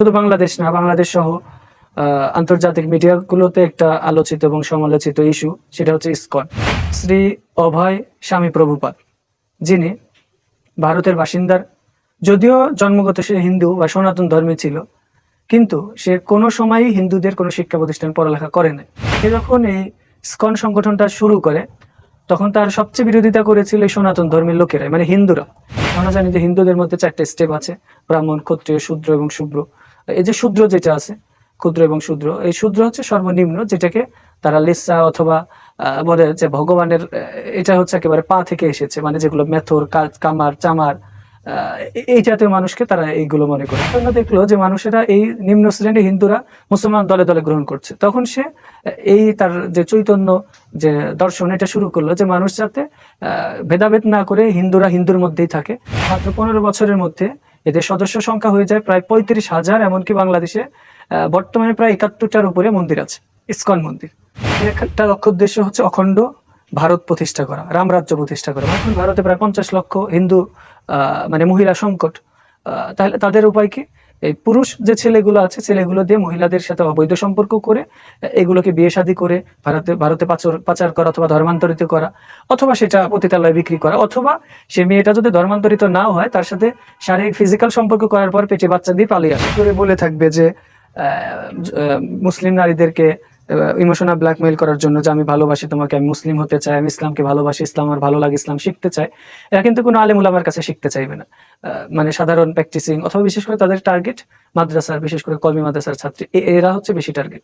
শুধু বাংলাদেশ না, বাংলাদেশ সহ আন্তর্জাতিক মিডিয়াগুলোতে একটা আলোচিত এবং সমালোচিত ইস্যু, সেটা হচ্ছে ইসকন। শ্রী অভয় স্বামী প্রভুপাদ, যিনি ভারতের বাসিন্দার, যদিও জন্মগত সে হিন্দু বা সনাতন ধর্মে ছিল, কিন্তু সে কোনো সময়ই হিন্দুদের কোনো শিক্ষা প্রতিষ্ঠান পড়ালেখা করে নাই। সে যখন এই ইসকন সংগঠনটা শুরু করে, তখন তার সবচেয়ে বিরোধিতা করেছিল এই সনাতন ধর্মের লোকেরাই, মানে হিন্দুরা। আমরা জানি যে হিন্দুদের মধ্যে 4টে স্টেপ আছে: ব্রাহ্মণ, ক্ষত্রিয়, শূদ্র এবং শুভ্র। এই যে শূদ্র যেটা আছে, ক্ষুদ্র এবং শূদ্র, এই শূদ্র হচ্ছে সর্বনিম্ন, যেটাকে তারা লিসা অথবা বলে যে ভগবানের, এটা হচ্ছে একেবারে পা থেকে এসেছে, মানে যেগুলো মেথর, কামার, চামার, এই জাতীয় মানুষকে তারা এইগুলো মনে করে। আমরা দেখলো যে মানুষেরা এই নিম্ন শ্রেণীর হিন্দুরা মুসলমান দলে দলে গ্রহণ করছে। তখন সে এই তার যে চৈতন্য যে দর্শন, এটা শুরু করলো যে মানুষ যাতে ভেদাভেদ না করে হিন্দুরা হিন্দুর মধ্যেই থাকে। মাত্র 15 বছরের মধ্যে এদের সদস্য সংখ্যা হয়ে যায় প্রায় 35,000। এমনকি বাংলাদেশে বর্তমানে প্রায় 71টার উপরে মন্দির আছে, ইসকন মন্দির। একটা লক্ষ্য উদ্দেশ্য হচ্ছে অখণ্ড ভারত প্রতিষ্ঠা করা, রামরাজ্য প্রতিষ্ঠা করা। এখন ভারতে প্রায় 50 লক্ষ হিন্দু, মানে মহিলা সংকট। তাহলে তাদের উপায় কি? এই পুরুষ যে ছেলেগুলো আছে, ছেলেগুলো দিয়ে মহিলাদের সাথে অবৈধ সম্পর্ক করে এগুলোকে বিয়ে শাদী করে ভারতে পাচার করা, অথবা ধর্মান্তরিত করা, অথবা সেটা পতিতালয়ে বিক্রি করা, অথবা সে মেয়েটা যদি ধর্মান্তরিত নাও হয়, তার সাথে শারীরিক ফিজিক্যাল সম্পর্ক করার পর পেটে বাচ্চা দিয়ে পালিয়ে আসে। করে বলে থাকবে যে মুসলিম নারীদেরকে ইমোশনাল ব্ল্যাকমেইল করার জন্য যে আমি ভালোবাসি তোমাকে, আমি মুসলিম হতে চাই, আমি ইসলামকে ভালোবাসি, ইসলাম আমার ভালো লাগে, ইসলাম শিখতে চাই। এরা কিন্তু কোনো আলেম উলামার কাছে শিখতে চাইবে না। মানে সাধারণ প্র্যাকটিসিং, অথবা বিশেষ করে তাদের টার্গেট মাদ্রাসার, বিশেষ করে কওমি মাদ্রাসার ছাত্রী, এরা হচ্ছে বেশি টার্গেট।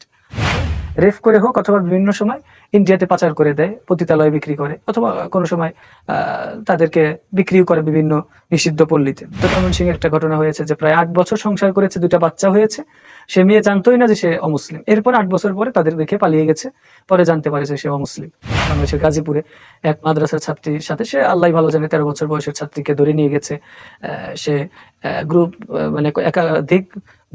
রেফ করে হোক, অথবা বিভিন্ন সময় ইন্ডিয়াতে পাচার করে দেয়, পতিতালয়ে বিক্রি করে, অথবা কোনো সময় তাদেরকে বিক্রিও করে বিভিন্ন নিষিদ্ধ পল্লীতে। তো ময়মনসিংহে একটা ঘটনা হয়েছে যে প্রায় 8 বছর সংসার করেছে, 2টা বাচ্চা হয়েছে, সে মেয়ে জানতোই না যে সে অমুসলিম। এরপর 8 বছর পরে তাদের দেখে পালিয়ে গেছে, পরে জানতে পারে যে সে অমুসলিম। বাংলাদেশের গাজীপুরে এক মাদ্রাসার ছাত্রীর সাথে, সে আল্লাহ ভালো জানে, 13 বছর বয়সের ছাত্রীকে ধরে নিয়ে গেছে। সে গ্রুপ, মানে একাধিক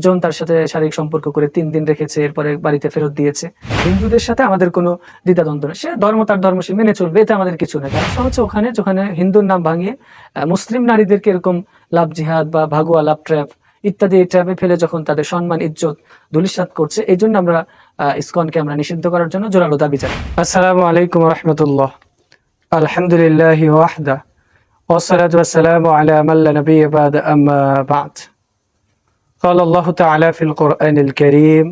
জন তার সাথে শারীরিক সম্পর্ক করে 3 দিন রেখেছে, এরপরে বাড়িতে ফেরত দিয়েছে। হিন্দুদের সাথে আমাদের কোনো দ্বিধাদ্বন্দ্ব নেই, সে ধর্ম তার ধর্ম, সে মেনে চলবে, এতে আমাদের কিছু নেই। সমস্যা হচ্ছে ওখানে যেখানে হিন্দুর নাম ভাঙিয়ে মুসলিম নারীদেরকে এরকম লাভ জিহাদ বা ভাগুয়া লাভ ট্র্যাপ ইত্যাদি ট্র্যাপে ফেলে যখন তাদের সম্মান ইজ্জত ধূলিসাৎ করছে, এই জন্য আমরা ইসকনকে আমরা নিষিদ্ধ করার জন্য জোরালো দাবি জানাই। আসসালামু আলাইকুম রহমতুল্লাহ। আলহামদুলিল্লাহি ওয়াহদা ওয়াসসালাতু ওয়াসসালামু আলা মান লা নাবিয়্যা বা'দা, আম্মা বা'দ। قال الله تعالى في القرآن الكريم: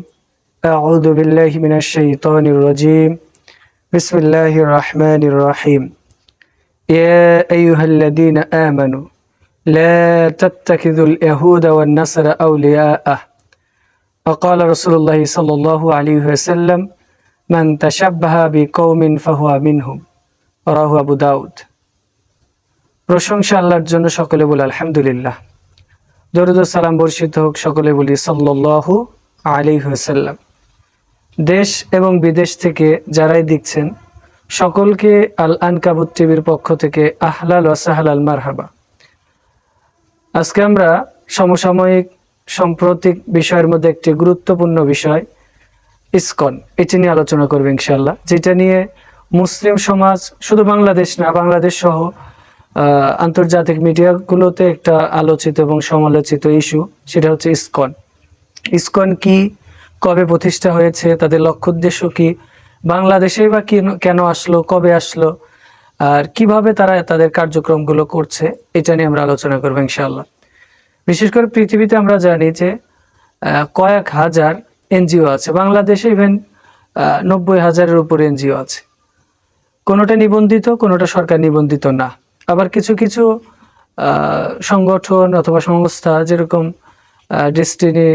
أعوذ بالله من الشيطان الرجيم، بسم الله الرحمن الرحيم، يا أيها الذين آمنوا لا تتخذوا اليهود والنصارى أولياء، وقال رسول الله صلى الله عليه وسلم: من تشبه بقوم فهو منهم، رواه أبو داود। প্রশংসা আল্লাহর জন্য, সকলে বলে আলহামদুলিল্লাহ। দরুদ ও সালাম বর্ষিত হোক, সকলে বলি সাল্লাল্লাহু আলাইহি ওয়াসাল্লাম। দেশ এবং বিদেশ থেকে যারাই দেখছেন, সকলকে আল আনকাবুত টিভির পক্ষ থেকে আহলাল ওয়া সাহলাল মারহাবা। আজকে আমরা সমসাময়িক সাম্প্রতিক বিষয়ের মধ্যে একটি গুরুত্বপূর্ণ বিষয় ইসকন, এটি নিয়ে আলোচনা করব ইনশাআল্লাহ, যেটা নিয়ে মুসলিম সমাজ, শুধু বাংলাদেশ না, বাংলাদেশ সহ আন্তর্জাতিক মিডিয়াগুলোতে একটা আলোচিত এবং সমালোচিত ইস্যু, সেটা হচ্ছে ইসকন। ইসকন কি, কবে প্রতিষ্ঠা হয়েছে, তাদের লক্ষ্য উদ্দেশ্য কি, বাংলাদেশে বা কেন আসলো, কবে আসলো, আর কিভাবে তারা তাদের কার্যক্রমগুলো করছে, এটা নিয়ে আমরা আলোচনা করবো ইনশাআল্লাহ। বিশেষ করে পৃথিবীতে আমরা জানি যে কয়েক হাজার এনজিও আছে, বাংলাদেশে ইভেন 90,000-এর উপর এনজিও আছে। কোনোটা নিবন্ধিত, কোনোটা সরকার নিবন্ধিত না। আবার কিছু কিছু সংগঠন অথবা সংস্থা, যেরকম ডেস্টিনি,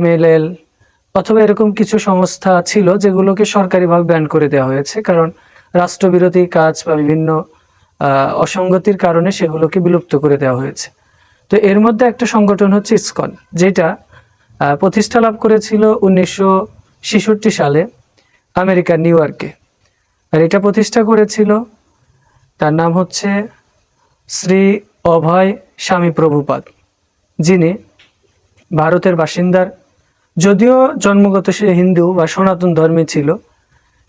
MLL অথবা এরকম কিছু সংস্থা ছিল, যেগুলোকে সরকারিভাবে ব্যান করে দেওয়া হয়েছে, কারণ রাষ্ট্রবিরোধী কাজ বা বিভিন্ন অসঙ্গতির কারণে সেগুলোকে বিলুপ্ত করে দেওয়া হয়েছে। তো এর মধ্যে একটা সংগঠন হচ্ছে ইসকন, যেটা প্রতিষ্ঠা লাভ করেছিল 1966 সালে আমেরিকার নিউ ইয়র্কে। আর এটা প্রতিষ্ঠা করেছিল, তার নাম হচ্ছে শ্রী অভয় স্বামী প্রভুপাদ, যিনি ভারতের বাসিন্দার, যদিও জন্মগত সে হিন্দু বা সনাতন ধর্মে ছিল,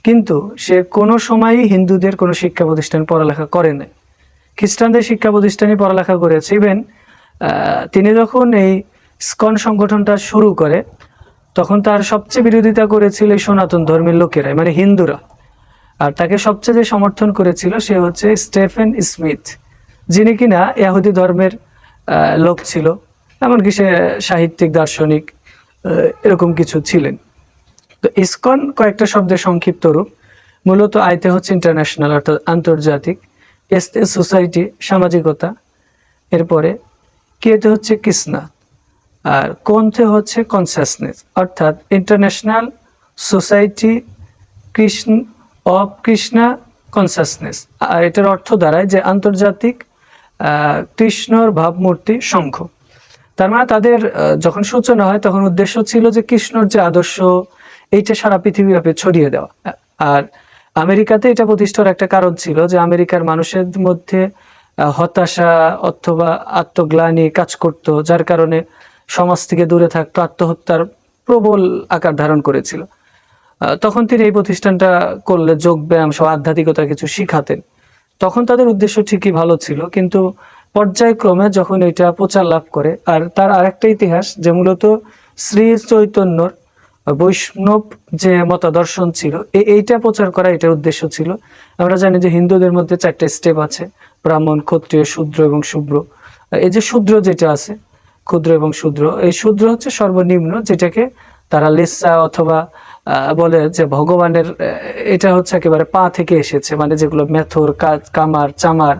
কিন্তু সে কোনো সময়ই হিন্দুদের কোনো শিক্ষা প্রতিষ্ঠান পড়ালেখা করে নাই। খ্রিস্টানদের শিক্ষা প্রতিষ্ঠানে পড়ালেখা করেছে। ইভেন তিনি যখন এই ইসকন সংগঠনটা শুরু করে, তখন তার সবচেয়ে বিরোধিতা করেছিল এই সনাতন ধর্মের লোকেরাই, মানে হিন্দুরা। আর তাকে সবচেয়ে যে সমর্থন করেছিল সে হচ্ছে স্টেফেন স্মিথ, যিনি কিনা ইহুদি ধর্মের লোক ছিল, এমনকি সে সাহিত্যিক, দার্শনিক, এরকম কিছু ছিলেন। তো ইসকন কয়েকটা শব্দের সংক্ষিপ্ত রূপ। মূলত আইতে হচ্ছে ইন্টারন্যাশনাল, অর্থাৎ আন্তর্জাতিক। এসতে সোসাইটি, সামাজিকতা। এরপরে কেতে হচ্ছে কৃষ্ণা, আর কোনতে হচ্ছে কনসাসনেস, অর্থাৎ international society Krishna of Krishna consciousness. আর এটার অর্থ দাঁড়ায় যে আন্তর্জাতিক কৃষ্ণর ভাবমূর্তি সংঘ। তার মানে তাদের যখন সূচনা হয় তখন উদ্দেশ্য ছিল যে কৃষ্ণর যে আদর্শ এইটা সারা পৃথিবীব্যাপী ছড়িয়ে দেওয়া। আর আমেরিকাতে এটা প্রতিষ্ঠার একটা কারণ ছিল যে আমেরিকার মানুষের মধ্যে হতাশা অথবা আত্মগ্লানি কাজ করত, যার কারণে সমাজ থেকে দূরে থাকতো, আত্মহত্যার প্রবল আকার ধারণ করেছিল। তখন তিনি এই প্রতিষ্ঠানটা করলে যোগব্যায়াম সহ আধ্যাত্মিকতা কিছু শিখাতেন। তখন তাদের উদ্দেশ্য ঠিকই ভালো ছিল, কিন্তু পর্যায়ক্রমে যখন এটা প্রচার লাভ করে, আর তার আরেকটা ইতিহাস যে মূলত শ্রী চৈতন্যর বৈষ্ণব যে মতাদর্শন ছিল এইটা প্রচার করা এটার উদ্দেশ্য ছিল। আমরা জানি যে হিন্দুদের মধ্যে 4টে স্টেপ আছে: ব্রাহ্মণ, ক্ষত্রিয়, শূদ্র এবং শুভ্র। এই যে শূদ্র যেটা আছে, ক্ষুদ্র এবং শূদ্র, এই শূদ্র হচ্ছে সর্বনিম্ন, যেটাকে তারা লেসা অথবা বলে যে ভগবানের, এটা হচ্ছে একেবারে পা থেকে এসেছে, মানে যেগুলো মেথর, কামার, চামার,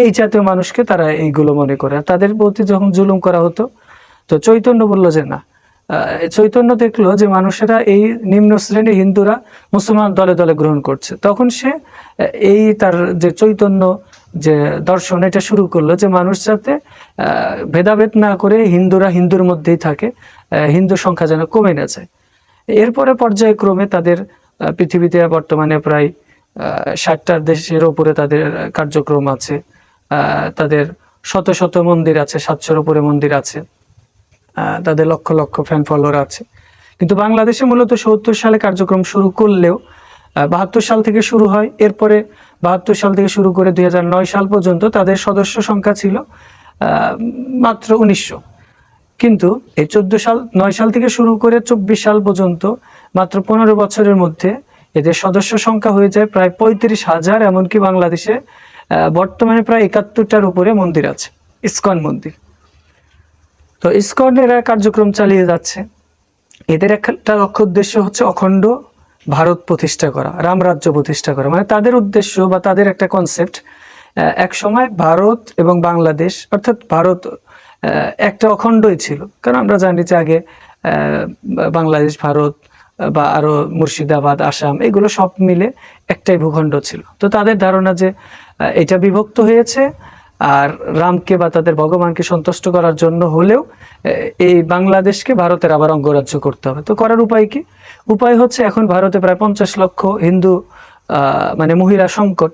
এই জাতীয় মানুষকে তারা এইগুলো মনে করে। তাদের প্রতি যখন জুলুম করা হতো, তো চৈতন্য বললো যে না। চৈতন্য দেখলো যে মানুষেরা, এই নিম্ন শ্রেণীর হিন্দুরা মুসলমান দলে দলে গ্রহণ করছে, তখন সে এই তার যে চৈতন্য যে দর্শন এটা শুরু করলো যে মানুষ যাতে ভেদাভেদ না করে হিন্দুরা হিন্দুর মধ্যেই থাকে, হিন্দু সংখ্যা যেন কমে না যায়। এরপরে পর্যায়ক্রমে তাদের পৃথিবীতে বর্তমানে প্রায় 60টা দেশের উপরে তাদের কার্যক্রম আছে। তাদের শত শত মন্দির আছে, 700-র উপরে মন্দির আছে। তাদের লক্ষ লক্ষ ফ্যান ফলোয়ার আছে। কিন্তু বাংলাদেশে মূলত 70 সালে কার্যক্রম শুরু করলেও 72 সাল থেকে শুরু হয়। এরপরে 72 সাল থেকে শুরু করে 2009 সাল পর্যন্ত তাদের সদস্য সংখ্যা ছিল মাত্র 1900। কিন্তু এই 9 সাল থেকে শুরু করে 24 সাল পর্যন্ত মাত্র 15 বছরের মধ্যে এদের সদস্য সংখ্যা হয়ে যায় প্রায় 35,000। এমনকি বাংলাদেশে বর্তমানে প্রায় 71টার উপরে মন্দির আছে, ইসকন মন্দির। তো ইসকন এরা কার্যক্রম চালিয়ে যাচ্ছে। এদের একটা লক্ষ্য উদ্দেশ্য হচ্ছে অখণ্ড ভারত প্রতিষ্ঠা করা, রামরাজ্য প্রতিষ্ঠা করা। মানে তাদের উদ্দেশ্য বা তাদের একটা কনসেপ্ট, এক সময় ভারত এবং বাংলাদেশ, অর্থাৎ ভারত একটা অখণ্ডই ছিল। কারণ আমরা জানি যে আগে বাংলাদেশ, ভারত বা আরো মুর্শিদাবাদ, আসাম, এগুলো সব মিলে একটাই ভূখণ্ড ছিল। তো তাদের ধারণা যে এটা বিভক্ত হয়েছে, আর রামকে বা তাদের ভগবানকে সন্তুষ্ট করার জন্য হলেও এই বাংলাদেশকে ভারতের আবার অঙ্গরাজ্য করতে হবে। তো করার উপায় কি? উপায় হচ্ছে এখন ভারতে প্রায় 50 লক্ষ হিন্দু মানে মহিলা সংকট।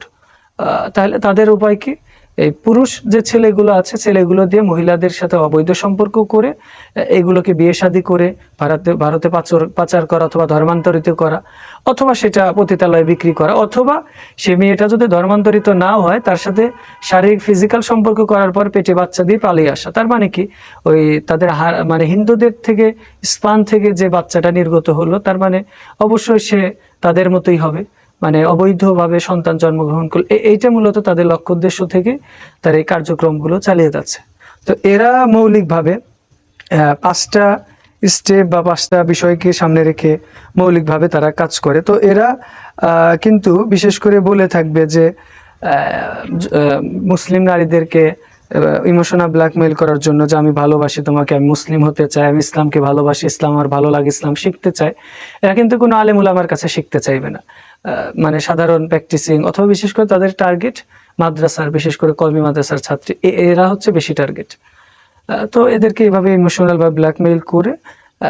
তাহলে তাদের উপায় কি? এই পুরুষ যে ছেলেগুলো আছে, ছেলেগুলো দিয়ে মহিলাদের সাথে অবৈধ সম্পর্ক করে এগুলোকে বিয়ে শাদী করে ভারতে পাচার করা অথবা ধর্মান্তরিত করা, অথবা সেটা পতিতালয়ে বিক্রি করা, অথবা সে মেয়েটা যদি ধর্মান্তরিত না হয় তার সাথে শারীরিক ফিজিক্যাল সম্পর্ক করার পর পেটে বাচ্চা দিয়ে পালিয়ে আসা। তার মানে কি, ওই তাদের মানে হিন্দুদের থেকে স্পান থেকে যে বাচ্চাটা নির্গত হলো, তার মানে অবশ্যই সে তাদের মতোই হবে, মানে অবৈধভাবে সন্তান জন্মগ্রহণ করল। এইটা মূলত তাদের লক্ষ্য উদ্দেশ্য থেকে তার এই কার্যক্রমগুলো চালিয়ে যাচ্ছে। তো এরা মৌলিকভাবে 5টা স্টেপ বা 5টা বিষয়কে সামনে রেখে মৌলিকভাবে তারা কাজ করে। তো এরা কিন্তু বিশেষ করে বলে থাকবে যে মুসলিম নারীদেরকে ইমোশনাল ব্ল্যাকমেইল করার জন্য যে আমি ভালোবাসি তোমাকে, আমি মুসলিম হতে চাই, আমি ইসলামকে ভালোবাসি, ইসলাম আমার ভালো লাগে, ইসলাম শিখতে চাই। এরা কিন্তু কোনো আলেম উলামার কাছে শিখতে চাইবে না। মানে সাধারণ প্র্যাকটিসিং অথবা বিশেষ করে তাদের টার্গেট মাদ্রাসার, বিশেষ করে কওমি মাদ্রাসার ছাত্রী, এরা হচ্ছে বেশি টার্গেট। তো এদেরকে এইভাবে ইমোশনাল বা ব্ল্যাকমেইল করে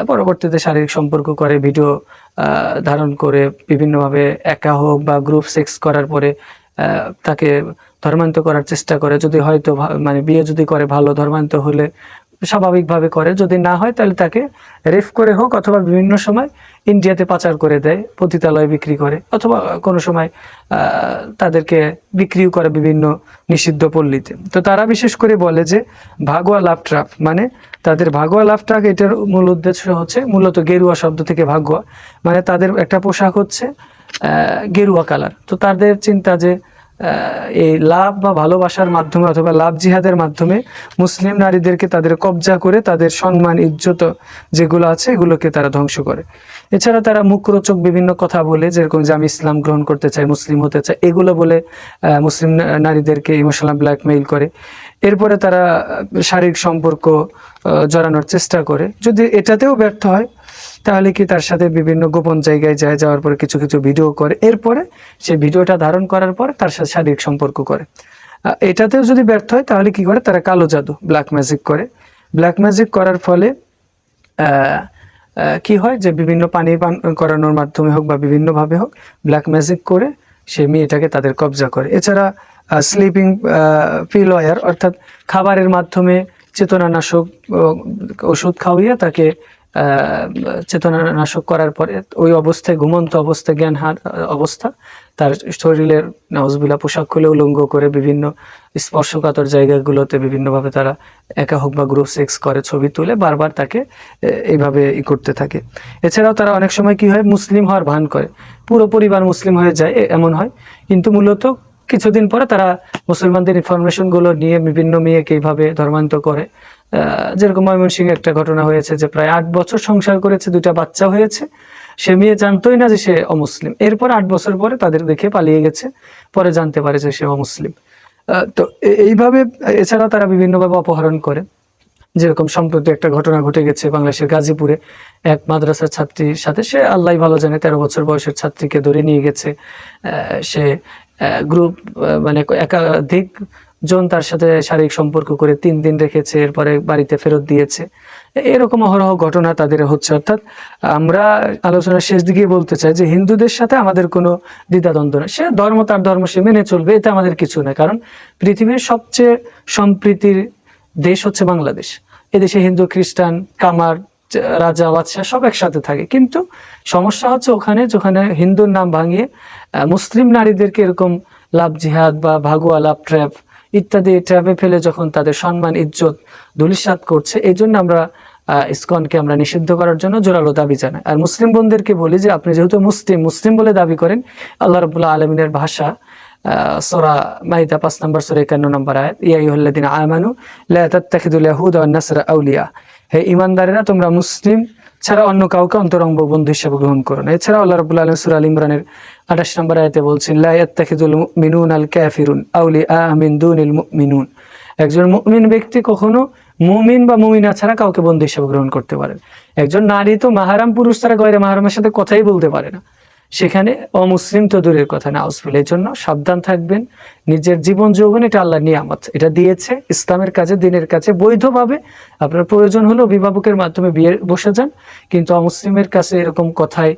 পরবর্তীতে শারীরিক সম্পর্ক করে, ভিডিও ধারণ করে, বিভিন্নভাবে একা হোক বা গ্রুপ সেক্স করার পরে তাকে ধর্মান্তর করার চেষ্টা করে। যদি হয়তো মানে বিয়ে যদি করে, ভালো ধর্মান্তর হলে স্বাভাবিকভাবে করে, যদি না হয় তাহলে তাকে রেফ করে হোক অথবা বিভিন্ন সময় ইন্ডিয়াতে পাচার করে দেয়, পতিতালয়ে বিক্রি করে, অথবা কোনো সময় তাদেরকে বিক্রিও করে বিভিন্ন নিষিদ্ধ পল্লীতে। তো তারা বিশেষ করে বলে যে ভাগোয়া লাভ ট্রাপ, মানে তাদের ভাগোয়া লাভ ট্রাক, এটার মূল উদ্দেশ্য হচ্ছে মূলত গেরুয়া শব্দ থেকে ভাগোয়া, মানে তাদের একটা পোশাক হচ্ছে গেরুয়া কালার। তো তাদের চিন্তা যে এই লাভ বা ভালোবাসার মাধ্যমে অথবা লাভ জিহাদের মাধ্যমে মুসলিম নারীদেরকে তাদের কবজা করে তাদের সম্মান ইজ্জত যেগুলো আছে এগুলোকে তারা ধ্বংস করে। এছাড়া তারা মুখরোচক বিভিন্ন কথা বলে, যেরকম যে আমি ইসলাম গ্রহণ করতে চাই, মুসলিম হতে চাই, এগুলো বলে মুসলিম নারীদেরকে ইমোশনাল ব্ল্যাকমেইল করে। এরপরে তারা শারীরিক সম্পর্ক জড়ানোর চেষ্টা করে। যদি এটাতেও ব্যর্থ হয় তাহলে কি তার সাথে বিভিন্ন গোপন জায়গায় যাওয়ার পরে কিছু কিছু ভিডিও করে, এরপরে সেই ভিডিওটা ধারণ করার পরে তার সাথে শারীরিক সম্পর্ক করে। এটাতেও যদি ব্যর্থ হয় তাহলে কি করে, তারা কালো জাদু, ব্ল্যাক ম্যাজিক করে। ব্ল্যাক ম্যাজিক করার ফলে কি হয় যে বিভিন্ন পানি পান করানোর মাধ্যমে হোক বা বিভিন্নভাবে হোক ব্ল্যাক ম্যাজিক করে সেই মেয়েটাকে তাদের কবজা করে। এছাড়া স্লিপিং পিলওয়ার, অর্থাৎ খাবারের মাধ্যমে চেতনানাশক ওষুধ খাওয়িয়ে তাকে চেতনানাশক করার পরে ওই অবস্থায়, ঘুমন্ত অবস্থায়, জ্ঞানহার অবস্থা, তার শরীরের নাউজুবিল্লাহ পোশাক খুলে উলঙ্গ করে বিভিন্ন স্পর্শকাতর জায়গাগুলোতে বিভিন্নভাবে তারা একা হোক বা গ্রুপ সেক্স করে, ছবি তুলে বারবার তাকে এইভাবে করতে থাকে। এছাড়াও তারা অনেক সময় কি হয়, মুসলিম হওয়ার ভান করে, পুরো পরিবার মুসলিম হয়ে যায় এমন হয়, কিন্তু মূলত কিছুদিন পরে তারা মুসলমানদের ইনফরমেশনগুলো নিয়ে বিভিন্ন মেয়েকে এইভাবে ধর্মান্তর করে। যেরকম ময়মনসিংহে একটা ঘটনা হয়েছে যে প্রায় 8 বছর সংসার করেছে, 2টা বাচ্চা হয়েছে, সে মেয়ে জানতোই না যে সে অমুসলিম। এরপর 8 বছর পরে তাদের দেখে পালিয়ে গেছে, পরে জানতে পারে যে সে অমুসলিম। তো এইভাবে, এছাড়া তারা বিভিন্নভাবে অপহরণ করে। যেরকম সম্প্রতি একটা ঘটনা ঘটে গেছে বাংলাদেশের গাজীপুরে, এক মাদ্রাসার ছাত্রীর সাথে, সে আল্লাহ ভালো জানে 13 বছর বয়সের ছাত্রীকে ধরে নিয়ে গেছে। সে গ্রুপ মানে একাধিক জন তার সাথে শারীরিক সম্পর্ক করে 3 দিন রেখেছে, এরপরে বাড়িতে ফেরত দিয়েছে। এরকম অহরহ ঘটনা তাদের হচ্ছে। অর্থাৎ আমরা আলোচনার শেষ দিকে বলতে চাই যে হিন্দুদের সাথে আমাদের কোনো দ্বিধাদ্বন্দ্ব নেই, সে ধর্ম তার ধর্ম, সে মেনে চলবে, এতে আমাদের কিছু না। কারণ পৃথিবীর সবচেয়ে সম্প্রীতির দেশ হচ্ছে বাংলাদেশ। এদেশে হিন্দু, খ্রিস্টান, কামার, রাজা, বাদশাহ সব একসাথে থাকে। কিন্তু সমস্যা হচ্ছে ওখানে, যেখানে হিন্দুর নাম ভাঙিয়ে মুসলিম নারীদেরকে এরকম লাভ জিহাদ বা ভাগুয়া লাভ ট্র্যাপ ইত্যাদি ট্র্যাপে ফেলে যখন তাদের সম্মান ইজ্জত ধূলিসাৎ করছে, এই জন্য আমরা ইসকনকে আমরা নিষিদ্ধ করার জন্য জোরালো দাবি জানাই। আর মুসলিম বোনদেরকে বলি যে আপনি যেহেতু মুসলিম বলে দাবি করেন, আল্লাহ রাব্বুল আলামিনের ভাষা সূরা মাইদা 5 নম্বর সূরা 51 নম্বর আয়াত, ইয়া আইয়ুহাল্লাযিনা আমানু লা তাত্তাখিযুল ইয়াহুদা ওয়ান নাসরা আউলিয়া, হে ঈমানদারেরা তোমরা মুসলিম ছাড়া অন্য কাউকে অন্তরঙ্গ বন্ধু হিসেবে গ্রহণ করো না। এছাড়া আল্লাহ রাব্বুল আলামিন সূরা আল ইমরানের 28 নম্বর আয়াতে বলছেন, লা ইয়াত্তাখিযুল মুমিনুনাল কাফিরুন আউলিয়া মিন দুনিল মুমিনুন, একজন মুমিন ব্যক্তি কখনো মুমিন বা মুমিনা ছাড়া কাউকে বন্ধু হিসেবে গ্রহণ করতে পারে। একজন নারী তো মাহারাম পুরুষ ছাড়া গয়রে মাহারামের সাথে কথাই বলতে পারে না, সেখানে অমুসলিম তো দূরের কথা, না আউযুবিল্লাহ। এই জন্য সাবধান থাকবেন। নিজের জীবন যৌবন এটা আল্লাহর নিয়ামত, এটা দিয়েছে ইসলামের কাজে, দিনের কাছে বৈধভাবে। আপনার প্রয়োজন হলে অভিভাবকের মাধ্যমে বিয়ে বসে যান, কিন্তু অমুসলিমের কাছে এরকম কথায়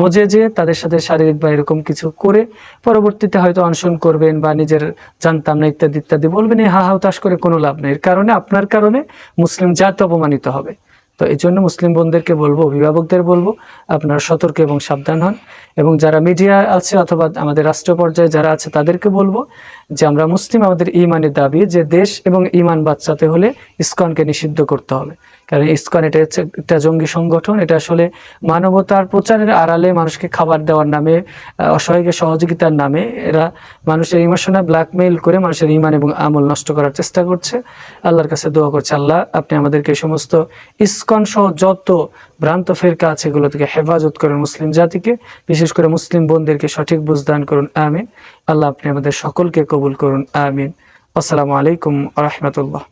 মজে যে তাদের সাথে শারীরিক বা এরকম কিছু করে পরবর্তীতে হয়তো অনশন করবেন বা নিজের জানতাম না ইত্যাদি ইত্যাদি বলবেন, এই হা হাউতাশ করে কোনো লাভ নেই। এর কারণে আপনার কারণে মুসলিম জাতি অপমানিত হবে। তো এই জন্য মুসলিম বোনদেরকে বলবো, অভিভাবকদের বলবো, আপনারা সতর্ক এবং সাবধান হন। এবং যারা মিডিয়া আছে অথবা আমাদের রাষ্ট্র পর্যায়ে যারা আছে তাদেরকে বলবো যে আমরা মুসলিম, আমাদের ইমানের দাবি যে দেশ এবং ইমান বাঁচাতে হলে ইসকনকে নিষিদ্ধ করতে হবে। কারণ ইসকন এটা হচ্ছে একটা জঙ্গি সংগঠন, এটা আসলে মানবতার প্রচারের আড়ালে মানুষকে খাবার দেওয়ার নামে, অসহায়কে সহযোগিতার নামে এরা মানুষের ইমোশনাল ব্ল্যাকমেইল করে মানুষের ইমান এবং আমল নষ্ট করার চেষ্টা করছে। আল্লাহর কাছে দোয়া করছে, আল্লাহ আপনি আমাদেরকে এই সমস্ত ইসকন সহ যত ভ্রান্ত ফেরকা আছে এগুলো থেকে হেফাজত করুন, মুসলিম জাতিকে, বিশেষ করে মুসলিম বোনদেরকে সঠিক বুঝ দান করুন, আমিন। আল্লাহ আপনি আমাদের সকলকে কবুল করুন, আমিন। আসসালামু আলাইকুম ওয়া রাহমাতুল্লাহ।